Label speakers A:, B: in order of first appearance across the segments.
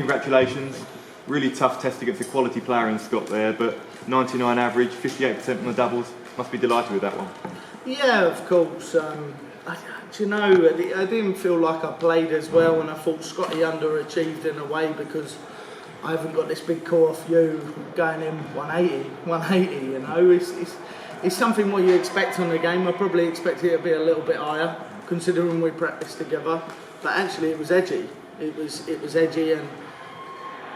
A: congratulations. Really tough test against a quality player in Scott there, but 99 average, 58% on the doubles. Must be delighted with that one.
B: Yeah, of course. Do you know, I didn't feel like I played as well, and I thought Scotty underachieved in a way because I haven't got this big call off you going in 180, you know. It's something what you expect on the game. I probably expected it to be a little bit higher, considering we practiced together. But actually it was edgy. It was edgy, and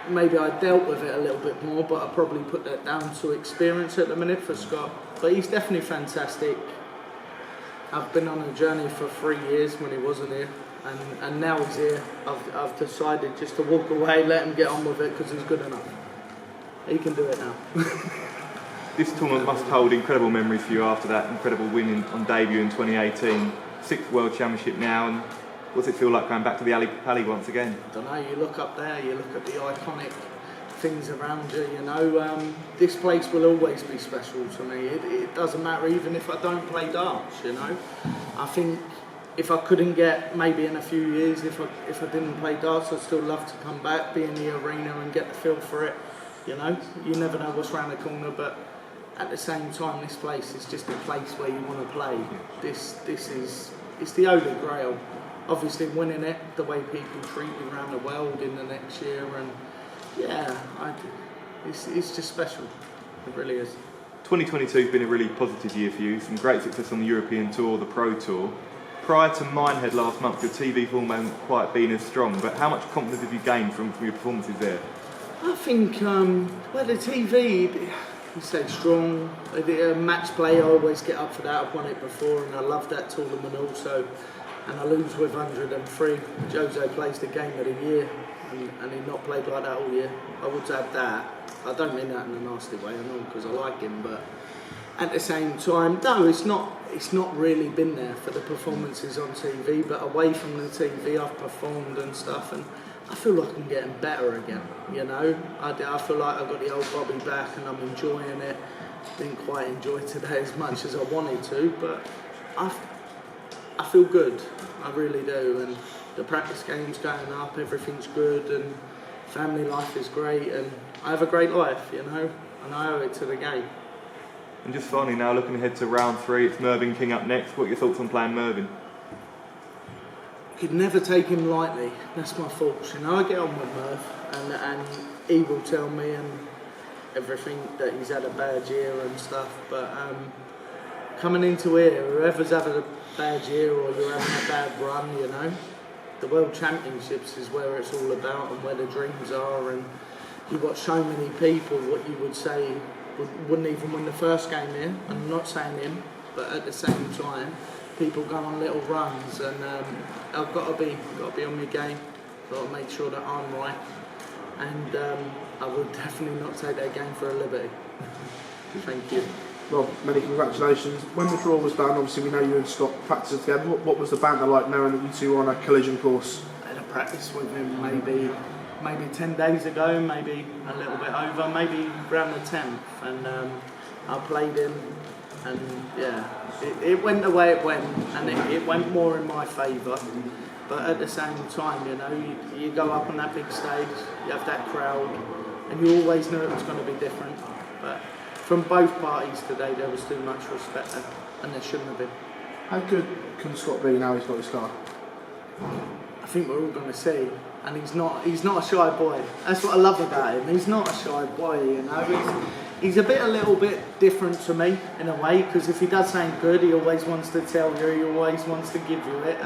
B: maybe I dealt with it a little bit more, but I probably put that down to experience at the minute for Scott. But he's definitely fantastic. I've been on a journey for 3 years when he wasn't here, and now he's here. I've decided just to walk away, let him get on with it, because he's good enough. He can do it now.
A: This tournament must hold incredible memories for you after that incredible win on debut in 2018. 6th World Championship now, and what's it feel like going back to the Pally once again?
B: I don't know, you look up there, you look at the iconic things around you, you know. This place will always be special to me. It doesn't matter even if I don't play darts, you know. I think if I couldn't get, maybe in a few years, if I didn't play darts, I'd still love to come back, be in the arena and get the feel for it, you know. You never know what's around the corner, but at the same time, this place is just a place where you want to play. It's the holy grail. Obviously winning it, the way people treat you around the world in the next year, and yeah, it's just special. It really is.
A: 2022 has been a really positive year for you. Some great success on the European Tour, the Pro Tour. Prior to Minehead last month, your TV form hadn't quite been as strong, but how much confidence have you gained from your performances there?
B: I think, well, the TV, you say strong. Match play, I always get up for that. I've won it before, and I love that tournament also. And I lose with 103. Jose plays the game of the year, and he not played like that all year. I would add that. I don't mean that in a nasty way, I know, because I like him, but at the same time, no, it's not really been there for the performances on TV, but away from the TV, I've performed and stuff, and I feel like I'm getting better again, you know. I feel like I've got the old Bobby back, and I'm enjoying it. Didn't quite enjoy today as much as I wanted to, but I feel good, I really do, and the practice game's going up, everything's good, and family life is great, and I have a great life, you know, and I owe it to the game.
A: And just finally now, looking ahead to round 3, it's Mervyn King up next. What are your thoughts on playing Mervyn?
B: Could never take him lightly, that's my fault, you know. I get on with Merv, and he will tell me and everything that he's had a bad year and stuff, but coming into here, whoever's having a bad year or you're having a bad run, you know, the World Championships is where it's all about and where the dreams are, and you've got so many people what you would say wouldn't even win the first game here. I'm not saying him, but at the same time, people go on little runs, and I've got to be on my game. Got to make sure that I'm right, and I would definitely not take that game for a liberty. Thank you.
C: Well, many congratulations. When the draw was done, obviously we know you and Scott practiced together. What was the banter like knowing that you two were on a collision course?
B: I had a practice with him maybe 10 days ago, maybe a little bit over, maybe around the 10th, and I played him, and yeah, it went the way it went, and it went more in my favour. But at the same time, you know, you go up on that big stage, you have that crowd, and you always knew it was going to be different. But from both parties today, there was too much respect there, and there shouldn't have been.
C: How good can Scott be now he's got his car?
B: I think we're all going to see, and he's not a shy boy. That's what I love about him. He's not a shy boy, you know. He's a little bit different to me in a way, because if he does something good, he always wants to tell you, he always wants to give you it,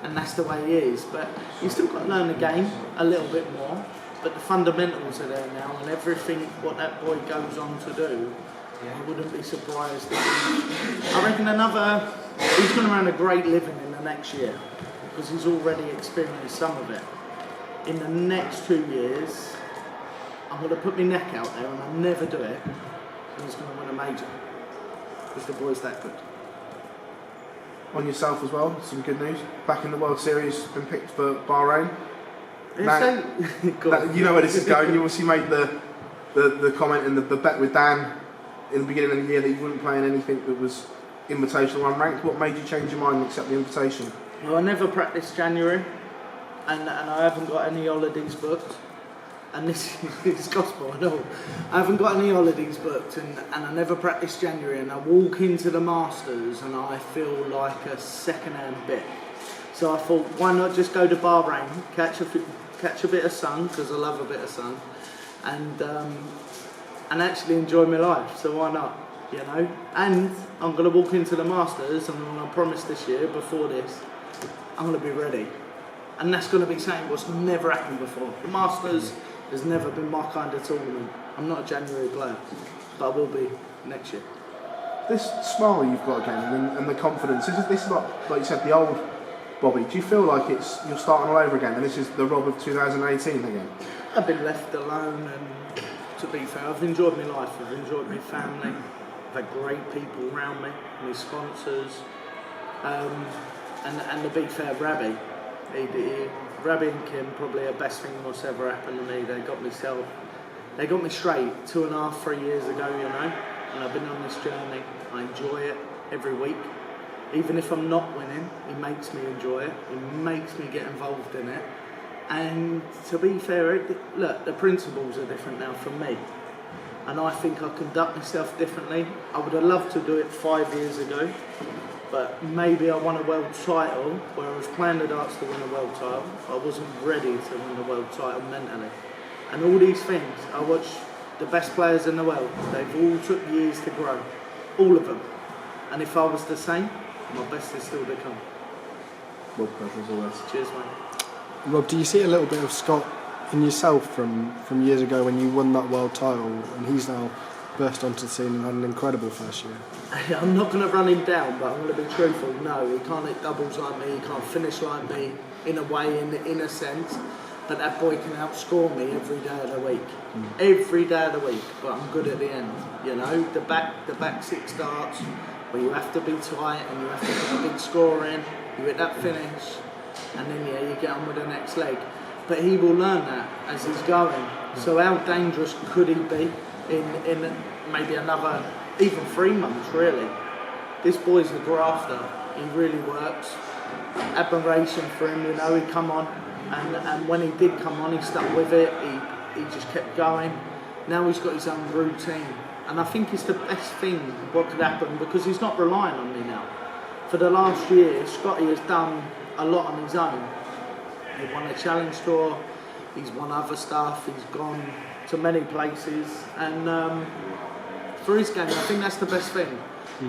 B: and that's the way he is. But you've still got to learn the game a little bit more. But the fundamentals are there now, and everything what that boy goes on to do, I wouldn't be surprised if I reckon he's going to earn a great living in the next year, because he's already experienced some of it. In the next 2 years, I'm going to put my neck out there, and I'll never do it, and he's going to win a major, because the boy's that good.
C: On yourself as well, some good news. Back in the World Series, been picked for Bahrain. Now, you know where this is going. You obviously made the comment in the bet with Dan in the beginning of the year that you wouldn't play in anything that was invitational unranked. What made you change your mind and accept the invitation?
B: Well, I never practiced January, and I haven't got any holidays booked. and this is gospel and all. I haven't got any holidays booked, and I never practice January, and I walk into the Masters and I feel like a second-hand bit. So I thought, why not just go to Bahrain, catch a bit of sun, because I love a bit of sun, and actually enjoy my life. So why not, you know? And I'm going to walk into the Masters, and I promised this year, before this, I'm going to be ready. And that's going to be something what's never happened before. The Masters has never been my kind of tournament. I'm not a January player, but I will be next year.
C: This smile you've got again, and the confidence, this is like you said, the old Bobby. Do you feel like you're starting all over again, and this is the Rob of 2018 again?
B: I've been left alone, and to be fair, I've enjoyed my life. I've enjoyed my family. I've had great people around me, my sponsors, and to be fair, Rabbi and Kim, probably the best thing that's ever happened to me. They got me straight 2.5, 3 years ago, you know, and I've been on this journey. I enjoy it every week. Even if I'm not winning, it makes me enjoy it. It makes me get involved in it. And to be fair, look, the principles are different now from me. And I think I conduct myself differently. I would have loved to do it 5 years ago, but maybe I won a world title where I was playing the darts to win a world title. I wasn't ready to win the world title mentally. And all these things, I watch the best players in the world. They've all took years to grow, all of them. And if I was the same, my best is still to come.
C: Well, as always.
B: Cheers, mate.
D: Rob, do you see a little bit of Scott in yourself from years ago when you won that world title, and he's now burst onto the scene and had an incredible first year?
B: I'm not going to run him down, but I'm going to be truthful. No, he can't hit doubles like me, he can't finish like me, in a way, in a sense. But that boy can outscore me every day of the week. Every day of the week, but I'm good at the end. You know, the back 6 darts, where you have to be tight and you have to put a big score in, you hit that finish, and then you get on with the next leg. But he will learn that as he's going. So how dangerous could he be in maybe another, even 3 months really? This boy's a grafter, he really works. Admiration for him, you know, he'd come on, and when he did come on, he stuck with it, he just kept going. Now he's got his own routine. And I think it's the best thing what could happen, because he's not relying on me now. For the last year, Scotty has done a lot on his own. He won a challenge tour, he's won other stuff, he's gone to many places, and for his game, I think that's the best thing.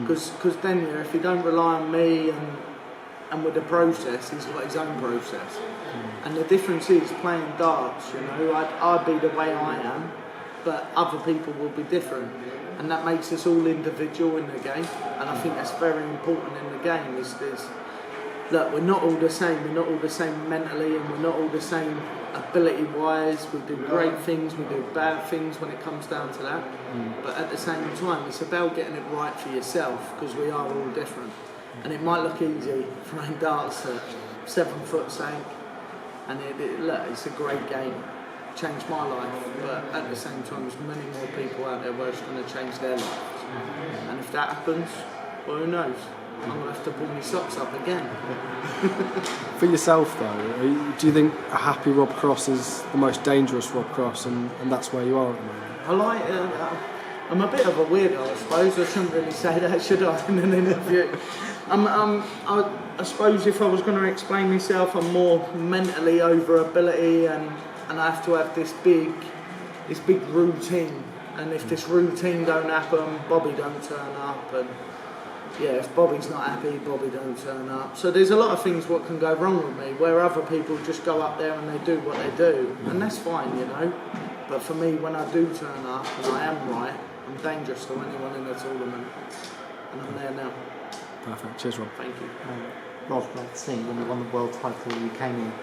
B: Because then, if he don't rely on me and with the process, he's got his own process. And the difference is playing darts, you know, I'd be the way I am, but other people will be different, and that makes us all individual in the game, and I think that's very important in the game. Look, we're not all the same mentally, and we're not all the same ability wise. We do great things, we do bad things when it comes down to that, but at the same time it's about getting it right for yourself, because we are all different. And it might look easy throwing darts at 7 foot sank, and look, it's a great game. Changed my life, but at the same time there's many more people out there where it's going to change their lives. And if that happens, well, who knows? I'm going to have to pull my socks up again.
D: For yourself though, do you think a happy Rob Cross is the most dangerous Rob Cross, and that's where you are at the moment?
B: I'm a bit of a weirdo, I suppose. I shouldn't really say that, should I, in an interview? I suppose if I was going to explain myself, I'm more mentally over ability, and I have to have this big routine. And if this routine don't happen, Bobby don't turn up, and if Bobby's not happy, Bobby don't turn up. So there's a lot of things what can go wrong with me, where other people just go up there and they do what they do, and that's fine, you know. But for me, when I do turn up and I am right, I'm dangerous to anyone in the tournament, and I'm there now.
D: Perfect. Cheers, Rob.
B: Thank you.
E: Rob, like seeing when you won the world title, you came in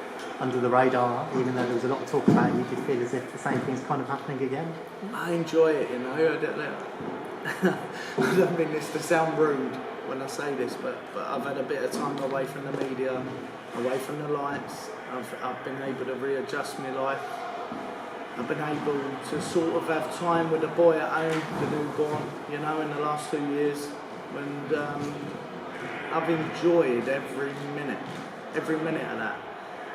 E: under the radar, even though there was a lot of talk about you. Did you feel as if the same thing's kind of happening again?
B: I enjoy it, you know. I don't mean this to sound rude when I say this, but I've had a bit of time away from the media, away from the lights. I've been able to readjust my life. I've been able to sort of have time with the boy at home, the newborn, you know, in the last 2 years. And I've enjoyed every minute of that.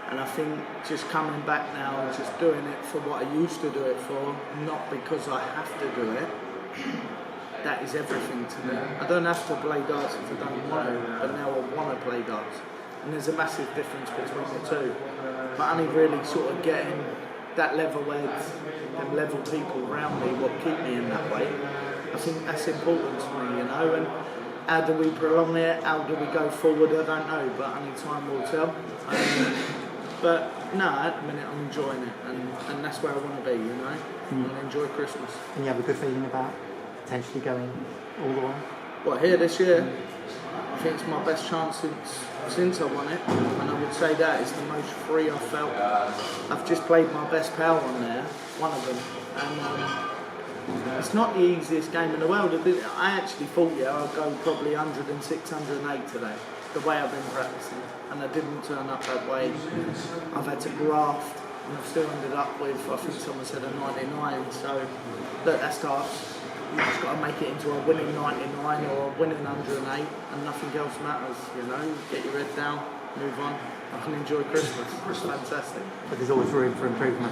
B: And I think just coming back now and just doing it for what I used to do it for, not because I have to do it, that is everything to me. I don't have to play darts if I don't want to, but now I want to play darts. And there's a massive difference between the two. But only really sort of getting that level head and level people around me what keep me in that way. I think that's important to me, you know. And how do we prolong it? How do we go forward? I don't know, but only time will tell. But no, at the minute I'm enjoying it, and that's where I want to be, you know. And enjoy Christmas.
E: And you have a good feeling about potentially going all the way?
B: What, here this year? I think it's my best chance since I won it, and I would say that is the most free I've felt. I've just played my best pal on there, one of them, and it's not the easiest game in the world. I actually thought, I'd go probably 106, 108 today, the way I've been practicing, and I didn't turn up that way. I've had to graft, and I've still ended up with, I think someone said a 99, so look, that's darts. You just got to make it into a winning 99 or a winning 108, and nothing else matters, you know. Get your head down, move on. I can enjoy Christmas. It's fantastic.
E: But there's always room for improvement.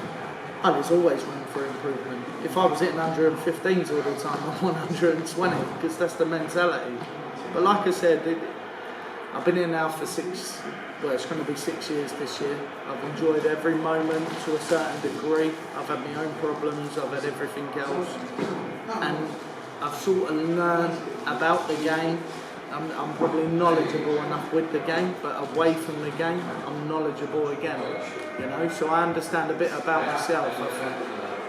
B: Oh, there's always room for improvement. If I was hitting 115s all the time, I'm 120, because that's the mentality. But like I said, I've been here now for it's going to be 6 years this year. I've enjoyed every moment to a certain degree. I've had my own problems, I've had everything else. And I've sort of learned about the game. I'm probably knowledgeable enough with the game, but away from the game, I'm knowledgeable again. You know, so I understand a bit about myself.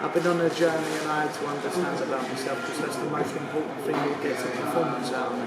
B: I've been on a journey and I had to understand about myself, because that's the most important thing that gets a performance out of me.